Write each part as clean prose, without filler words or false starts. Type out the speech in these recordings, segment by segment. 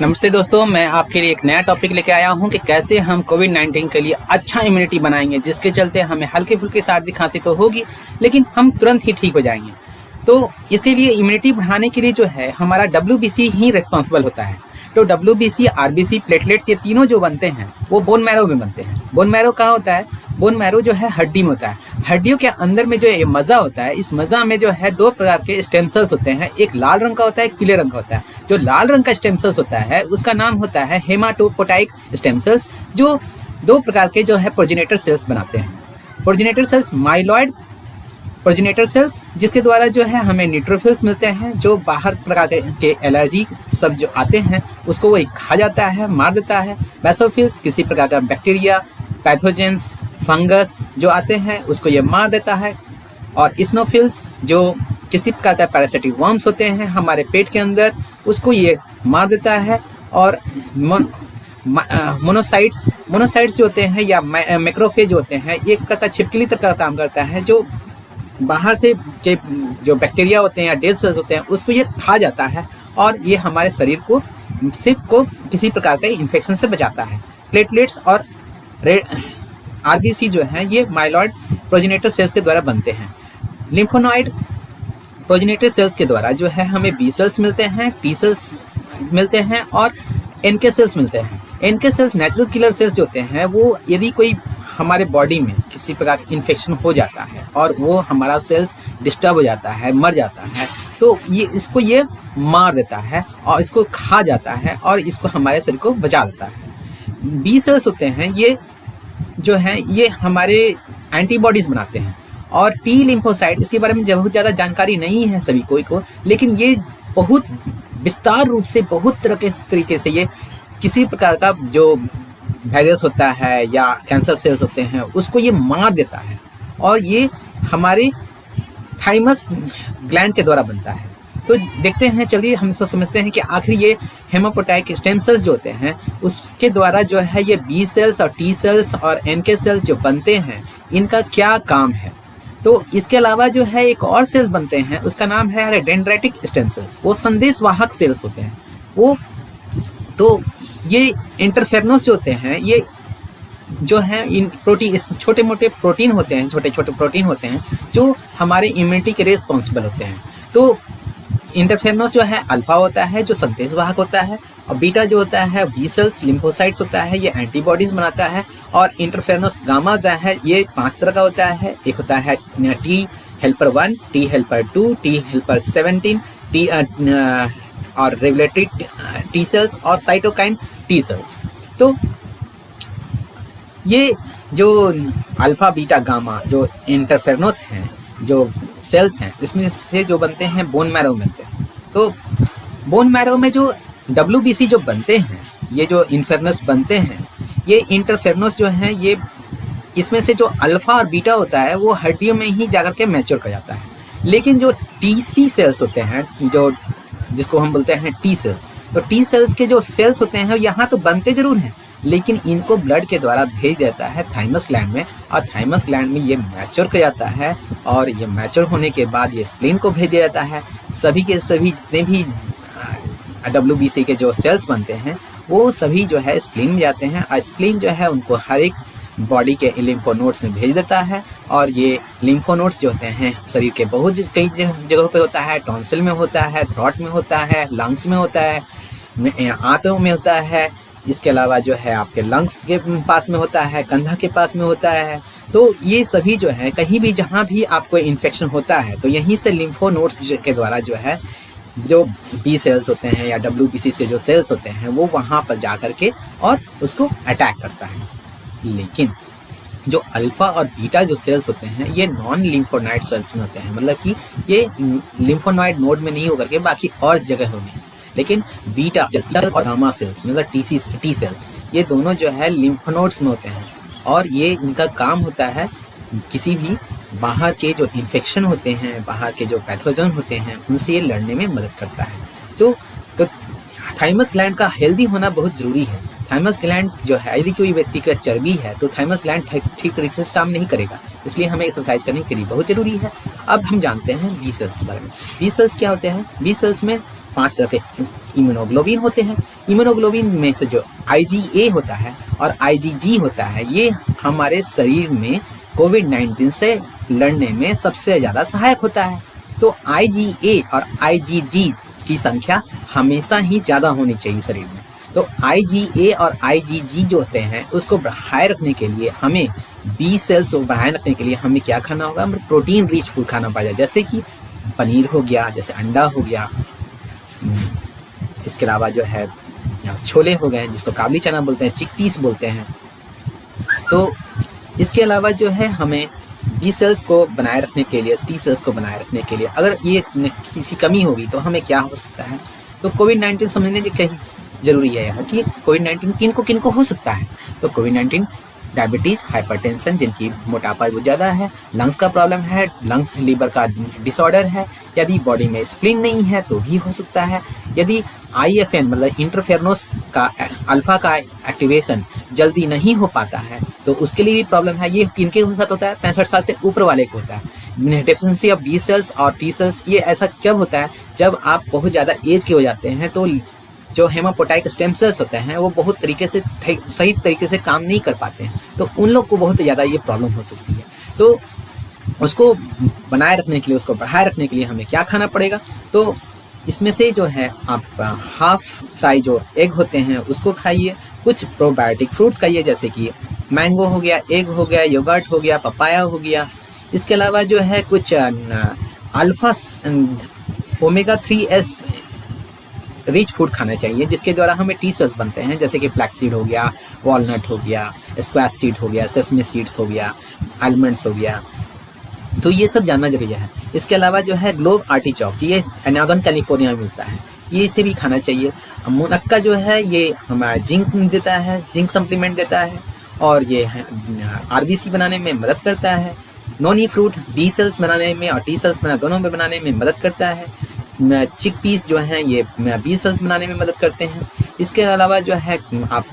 नमस्ते दोस्तों, मैं आपके लिए एक नया टॉपिक लेके आया हूं कि कैसे हम कोविड-19 के लिए अच्छा इम्यूनिटी बनाएंगे, जिसके चलते हमें हल्की फुल्की सर्दी खांसी तो होगी लेकिन हम तुरंत ही ठीक हो जाएंगे। तो इसके लिए इम्यूनिटी बढ़ाने के लिए जो है हमारा WBC ही रिस्पॉन्सिबल होता है। तो WBC, RBC, प्लेटलेट्स ये तीनों जो बनते हैं वो बोन मैरो में बनते हैं। बोन मैरो कहाँ होता है? बोन मैरो जो है हड्डी में होता है। हड्डियों के अंदर में जो ये मज़ा होता है, इस मज़ा में जो है दो प्रकार के स्टेम सेल्स होते हैं, एक लाल रंग का होता है, एक पीले रंग का होता है। जो लाल रंग का स्टेम सेल्स होता है उसका नाम होता है हेमाटोपोटाइक स्टेम सेल्स, जो दो प्रकार के जो है प्रोजेनेटर सेल्स बनाते हैं। Progenitor cells myeloid progenitor cells, जिसके द्वारा जो है हमें न्यूट्रोफिल्स मिलते हैं, जो बाहर प्रकार के एलर्जी सब जो आते हैं उसको वो खा जाता है, मार देता है। बेसोफिल्स किसी प्रकार का बैक्टीरिया, पैथोजेंस, फंगस जो आते हैं उसको ये मार देता है। और इस्नोफिल्स जो किसी प्रकार का पैरासिटिक वर्म्स होते हैं हमारे पेट के अंदर, उसको ये मार देता है। और मोनोसाइट्स जो होते हैं या मैक्रोफेज होते हैं, एक प्रकार का छिपकली तक का काम करता है, जो बाहर से जो बैक्टीरिया होते हैं या डेड सेल्स होते हैं उसको ये खा जाता है और ये हमारे शरीर को किसी प्रकार के इन्फेक्शन से बचाता है। प्लेटलेट्स और RBC जो है ये माइलॉइड प्रोजेनेटर सेल्स के द्वारा बनते हैं। लिम्फोनॉइड प्रोजेनेटर सेल्स के द्वारा जो है हमें B सेल्स मिलते हैं, T सेल्स मिलते हैं और NK सेल्स मिलते हैं। NK cells natural killer cells होते हैं। वो यदि कोई हमारे बॉडी में किसी प्रकार का इन्फेक्शन हो जाता है और वो हमारा सेल्स डिस्टर्ब हो जाता है, मर जाता है, तो इसको ये मार देता है और इसको खा जाता है और इसको हमारे शरीर को बचा देता है। B सेल्स होते हैं, ये जो है ये हमारे एंटीबॉडीज बनाते हैं। और T लिम्फोसाइट, इसके बारे में बहुत ज़्यादा जानकारी नहीं है सभी को, लेकिन ये बहुत विस्तार रूप से बहुत तरह के तरीके से ये किसी प्रकार का जो वायरस होता है या कैंसर सेल्स होते हैं उसको ये मार देता है। और ये हमारे थाइमस ग्लैंड के द्वारा बनता है। तो देखते हैं, चलिए हम इसको समझते हैं कि आखिर ये हेमाटोपोटाइक स्टेम सेल्स जो होते हैं उसके द्वारा जो है ये B सेल्स और T सेल्स और NK सेल्स जो बनते हैं, इनका क्या काम है। तो इसके अलावा जो है एक और सेल्स बनते हैं, उसका नाम है डेंड्राइटिक स्टेम सेल्स। वो संदेशवाहक सेल्स होते हैं। वो तो ये इंटरफेरनोस जो होते हैं, ये जो है इन प्रोटीन, छोटे मोटे प्रोटीन होते हैं, छोटे छोटे प्रोटीन होते हैं जो हमारे इम्यूनिटी के रिस्पॉन्सिबल होते हैं। तो इंटरफेरनोस जो है अल्फा होता है जो संदेशवाहक होता है, और बीटा जो होता है B सेल्स लिम्फोसाइट्स होता है, ये एंटीबॉडीज बनाता है। और इंटरफेरनोस गामा होता है, ये 5 तरह का होता है। एक होता है T helper 1, T helper 2, T helper 17, T और रेगुलेटरी T सेल्स और साइटोकाइन T सेल्स। तो ये जो अल्फा बीटा गामा जो इंटरफेरनोस हैं, जो सेल्स हैं, इसमें से जो बनते हैं बोन मैरो बनते हैं। तो बोन मैरो में जो WBC जो बनते हैं, ये जो इंफेरनस बनते हैं, ये इंटरफेरनोस जो हैं, ये इसमें से जो अल्फा और बीटा होता है वो हड्डियों में ही जाकर के मैच्योर कर जाता है। लेकिन जो TC सेल्स होते हैं, जो जिसको हम बोलते हैं T सेल्स, तो T सेल्स के जो सेल्स होते हैं यहाँ तो बनते जरूर हैं, लेकिन इनको ब्लड के द्वारा भेज देता है थाइमस ग्लैंड में, और थाइमस ग्लैंड में ये मैच्योर कर जाता है। और ये मैच्योर होने के बाद ये स्प्लीन को भेज दिया जाता है। सभी के सभी जितने भी WBC के जो सेल्स बनते हैं वो सभी जो है स्प्लीन में जाते हैं, और स्प्लीन जो है उनको हर एक बॉडी के लिम्फोनोड्स में भेज देता है। और ये लिम्फोनोड्स जो होते हैं शरीर के बहुत कई जगहों पे होता है। टॉन्सिल में होता है, थ्रोट में होता है, लंग्स में होता है, आंतों में होता है। इसके अलावा जो है आपके लंग्स के पास में होता है, कंधा के पास में होता है। तो ये सभी जो है कहीं भी जहाँ भी आपको इन्फेक्शन होता है तो यहीं से लिम्फोनोड्स के द्वारा जो है जो B सेल्स होते हैं या WBC से जो सेल्स होते हैं वो वहाँ पर जा कर के और उसको अटैक करता है। लेकिन जो अल्फा और बीटा जो सेल्स होते हैं ये नॉन लिम्फोनाइड सेल्स में होते हैं, मतलब कि ये लिम्फोनाइड नोड में नहीं होकर के बाकी और जगह होंगे। लेकिन बीटा और गामा सेल्स मतलब T सेल्स, ये दोनों जो है लिम्फोनोड्स में होते हैं। और ये इनका काम होता है किसी भी बाहर के जो इन्फेक्शन होते हैं, बाहर के जो पैथोजन होते हैं, उनसे ये लड़ने में मदद करता है। तो थाइमस ग्लैंड का हेल्दी होना बहुत ज़रूरी है। थाइमस ग्लैंड जो है, यदि कोई व्यक्ति का चर्बी है तो थाइमस ग्लैंड ठीक तरीके से काम नहीं करेगा, इसलिए हमें एक्सरसाइज करने के लिए बहुत ज़रूरी है। अब हम जानते हैं B सेल्स के बारे में। B सेल्स क्या होते हैं? B सेल्स में 5 तरह के इम्यूनोग्लोबिन होते हैं। इम्यूनोग्लोबिन में से जो IgA होता है और IgG होता है, ये हमारे शरीर में कोविड-19 से लड़ने में सबसे ज़्यादा सहायक होता है। तो IgA और IgG की संख्या हमेशा ही ज़्यादा होनी चाहिए शरीर में। तो IgA और IgG जो होते हैं उसको बढ़ाए रखने के लिए हमें बी सेल्स को बढ़ाए रखने के लिए हमें क्या खाना होगा? हमें प्रोटीन रिच फूड खाना पड़ेगा, जैसे कि पनीर हो गया, जैसे अंडा हो गया, इसके अलावा जो है छोले हो गए जिसको काबली चना बोलते हैं, चिकपीस बोलते हैं। तो इसके अलावा जो है हमें बी सेल्स को बनाए रखने के लिए, टी सेल्स को बनाए रखने के लिए अगर ये किसी कमी होगी तो हमें क्या हो सकता है? तो कोविड-19 समझने की कहीं ज़रूरी है यहाँ कि कोविड-19 किन को हो सकता है। तो कोविड-19 डायबिटीज़, हाइपरटेंशन, जिनकी मोटापा बहुत ज़्यादा है, लंग्स का प्रॉब्लम है, लंग्स लीवर का डिसऑर्डर है, यदि बॉडी में स्प्लीन नहीं है तो भी हो सकता है, यदि IFN मतलब इंटरफेरनोस का अल्फा का एक्टिवेशन जल्दी नहीं हो पाता है तो उसके लिए भी प्रॉब्लम है। ये किनके साथ होता है? 65 साल से ऊपर वाले को होता है। डेफिशिएंसी ऑफ बी सेल्स और टी सेल्स, ये ऐसा कब होता है? जब आप बहुत ज़्यादा एज के हो जाते हैं तो जो हेमापोटाइक स्टेम सेल्स होते हैं वो बहुत तरीके से सही तरीके से काम नहीं कर पाते हैं, तो उन लोग को बहुत ज़्यादा ये प्रॉब्लम हो सकती है। तो उसको बनाए रखने के लिए, उसको बढ़ाए रखने के लिए हमें क्या खाना पड़ेगा? तो इसमें से जो है आप हाफ फ्राई जो एग होते हैं उसको खाइए, कुछ प्रोबायोटिक फ्रूट्स खाइए जैसे कि मैंगो हो गया, एग हो गया, योगर्ट हो गया, पपाया हो गया। इसके अलावा जो है कुछ alpha omega 3S rich food खाना चाहिए जिसके द्वारा हमें टी सेल्स बनते हैं, जैसे कि फ्लैक्स हो गया, वॉलनट हो गया, स्क्वैश सीड हो गया, सेसमे सीड्स हो गया, आलमंड्स हो गया। तो ये सब जानना जरूरी है। इसके अलावा जो है ग्लोब आर्टिचॉक, ये नॉर्दर्न कैलिफोर्निया में मिलता है, ये इसे भी खाना चाहिए। मुनक्का जो है ये हमारा जिंक देता है, जिंक सप्लीमेंट देता है और ये RBC बनाने में मदद करता है। नोनी फ्रूट बी सेल्स बनाने में और टी सेल्स दोनों में बनाने में मदद करता है। चिकपीस जो हैं ये बी सेल्स बनाने में मदद करते हैं। इसके अलावा जो है आप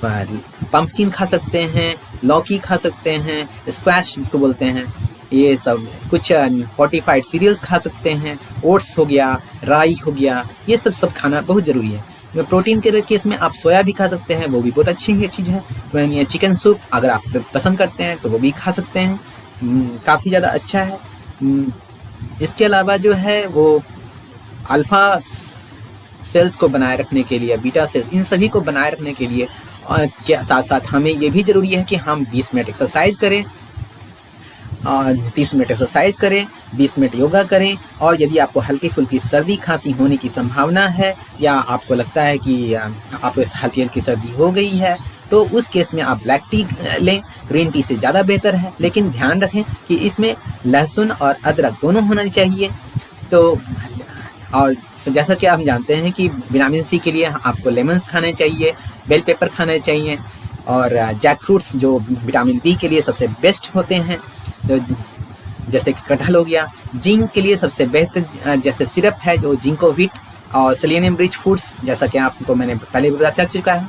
पंपकिन खा सकते हैं, लौकी खा सकते हैं, स्क्वैश जिसको बोलते हैं, ये सब कुछ फोर्टिफाइड सीरियल्स खा सकते हैं, ओट्स हो गया, राई हो गया, ये सब खाना बहुत ज़रूरी है। प्रोटीन के केस में आप सोया भी खा सकते हैं, वो भी बहुत अच्छी चीज़ है। चिकन सूप अगर आप पसंद करते हैं तो वो भी खा सकते हैं, काफ़ी ज़्यादा अच्छा है। इसके अलावा जो है वो अल्फ़ा सेल्स को बनाए रखने के लिए, बीटा सेल्स, इन सभी को बनाए रखने के लिए और के साथ साथ हमें ये भी ज़रूरी है कि हम 20 मिनट एक्सरसाइज करें, 30 मिनट एक्सरसाइज करें, 20 मिनट योगा करें। और यदि आपको हल्की फुल्की सर्दी खांसी होने की संभावना है या आपको लगता है कि आपको हल्की हल्की सर्दी हो गई है तो उस केस में आप ब्लैक टी लें, ग्रीन टी से ज़्यादा बेहतर है। लेकिन ध्यान रखें कि इसमें लहसुन और अदरक दोनों होना चाहिए। तो और जैसा कि आप जानते हैं कि विटामिन C के लिए आपको लेमन्स खाने चाहिए, बेल पेपर खाने चाहिए और जैक फ्रूट्स जो विटामिन B के लिए सबसे बेस्ट होते हैं, तो जैसे कि कटहल हो गया। जिंक के लिए सबसे बेहतर जैसे सिरप है जो जिंकोविट और सेलेनियम रिच फूड्स, जैसा कि आपको मैंने पहले भी बता चुका है।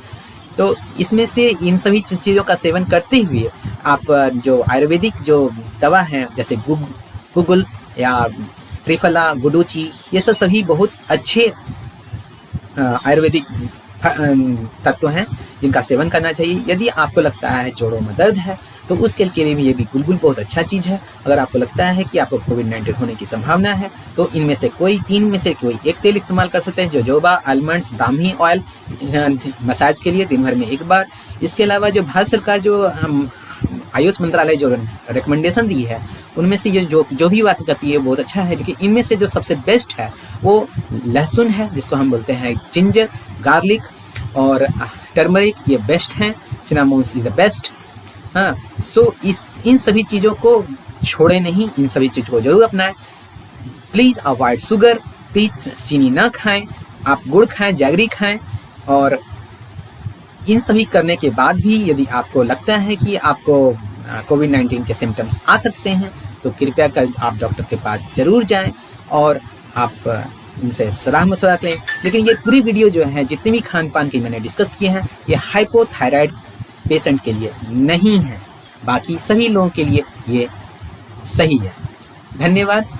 तो इसमें से इन सभी चीज़ों का सेवन करते हुए आप जो आयुर्वेदिक जो दवा है जैसे गुगुल या त्रिफला, गुडुचि, ये सब सभी बहुत अच्छे आयुर्वेदिक तत्व हैं जिनका सेवन करना चाहिए। यदि आपको लगता है जोड़ों में दर्द है तो उसके लिए भी ये भी गुलगुल बहुत अच्छा चीज़ है। अगर आपको लगता है कि आपको कोविड-19 होने की संभावना है तो इनमें से कोई 3 में से कोई एक तेल इस्तेमाल कर सकते हैं, jojoba, almonds, Brahmi oil, massage के लिए दिन भर में 1 बार। इसके अलावा जो भारत सरकार जो आयुष मंत्रालय जो रिकमेंडेशन दी है उनमें से ये जो भी बात करती है बहुत अच्छा है। लेकिन इनमें से जो सबसे बेस्ट है वो लहसुन है, जिसको हम बोलते हैं जिंजर, गार्लिक और टर्मरिक, ये बेस्ट हैं। Cinnamon is the best. हाँ, सो इन सभी चीज़ों को छोड़े नहीं, इन सभी चीज़ों को जरूर अपनाएं। प्लीज़ अवॉइड शुगर, प्लीज चीनी ना खाएं, आप गुड़ खाएं, जैगरी खाएं। और इन सभी करने के बाद भी यदि आपको लगता है कि आपको कोविड-19 के सिम्टम्स आ सकते हैं तो कृपया कर आप डॉक्टर के पास ज़रूर जाएं और आप उनसे सलाह मशवरा लें। लेकिन ये पूरी वीडियो जो है जितने भी खान पान की मैंने डिस्कस किए हैं ये हाइपोथायराइड पेशेंट के लिए नहीं है, बाकी सभी लोगों के लिए ये सही है। धन्यवाद।